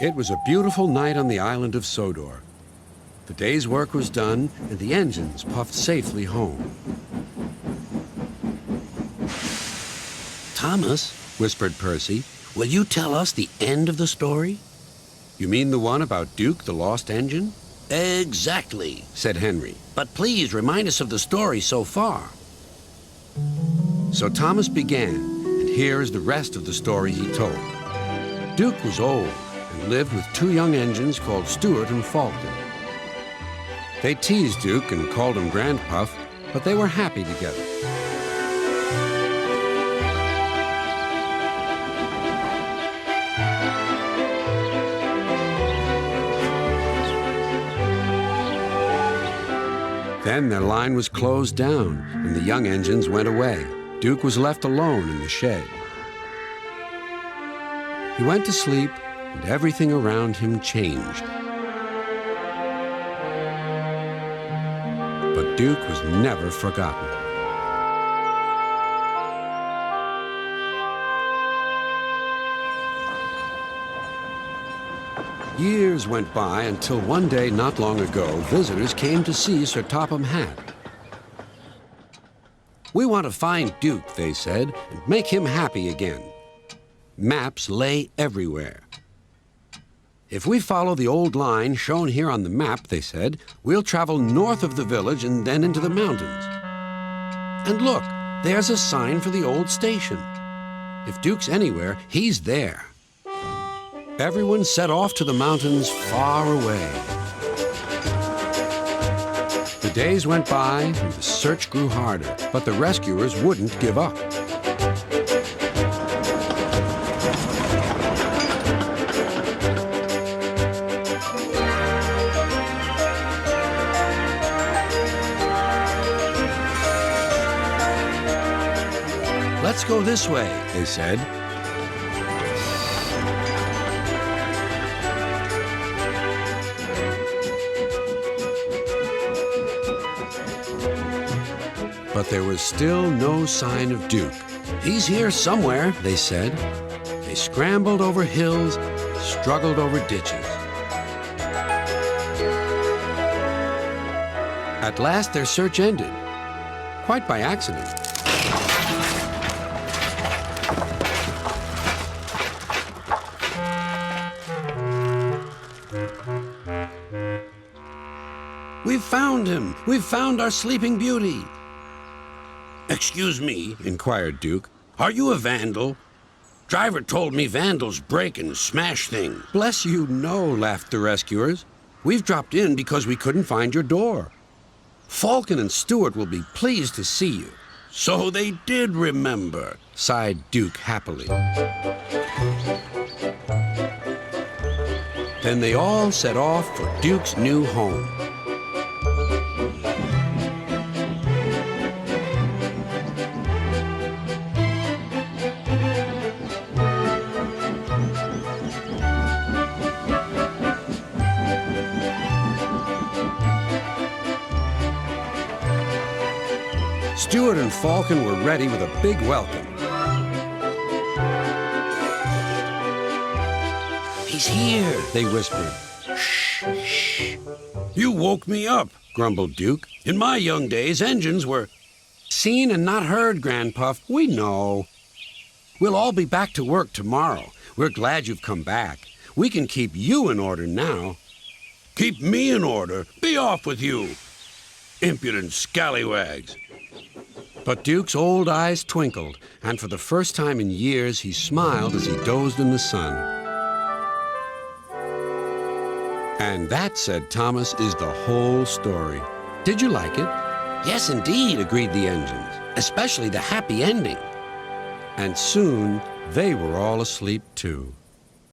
It was a beautiful night on the island of Sodor. The day's work was done, and the engines puffed safely home. Thomas, Whispered Percy. will you tell us the end of the story? You mean the one about Duke, the lost engine? Exactly. Said Henry. But please remind us of the story so far. So Thomas began, and here is the rest of the story he told. Duke was old and lived with two young engines called Stuart and Falcon. They teased Duke and called him Grandpuff, but they were happy together. Then their line was closed down, and the young engines went away. Duke was left alone in the shed. He went to sleep, and everything around him changed. But Duke was never forgotten. Years went by until one day not long ago, visitors came to see Sir Topham Hatt. "We want to find Duke," they said, "and make him happy again." Maps lay everywhere. "If we follow the old line shown here on the map," they said, "we'll travel north of the village and then into the mountains. And look, there's a sign for the old station. If Duke's anywhere, he's there." Everyone set off to the mountains far away. The days went by and the search grew harder, but the rescuers wouldn't give up. "Let's go this way," they said. But there was still no sign of Duke. "He's here somewhere," they said. They scrambled over hills, struggled over ditches. At last their search ended, quite by accident. "We've found him! We've found our Sleeping Beauty!" Excuse me, inquired Duke. are you a vandal? Driver told me vandals break and smash things. "Bless you, no," laughed the rescuers. "We've dropped in because we couldn't find your door. Falcon and Stuart will be pleased to see you." So they did remember, sighed Duke happily. Then they all set off for Duke's new home. Stuart and Falcon were ready with a big welcome. "He's here," they whispered. "Shh, shh. You woke me up," grumbled Duke. "In my young days, engines were..." "Seen and not heard, Grandpuff. We know. We'll all be back to work tomorrow. We're glad you've come back. We can keep you in order now." "Keep me in order? Be off with you, impudent scallywags." But Duke's old eyes twinkled, and for the first time in years, he smiled as he dozed in the sun. And that, said Thomas, is the whole story. Did you like it? "Yes, indeed," agreed the engines, "especially the happy ending." And soon, they were all asleep, too.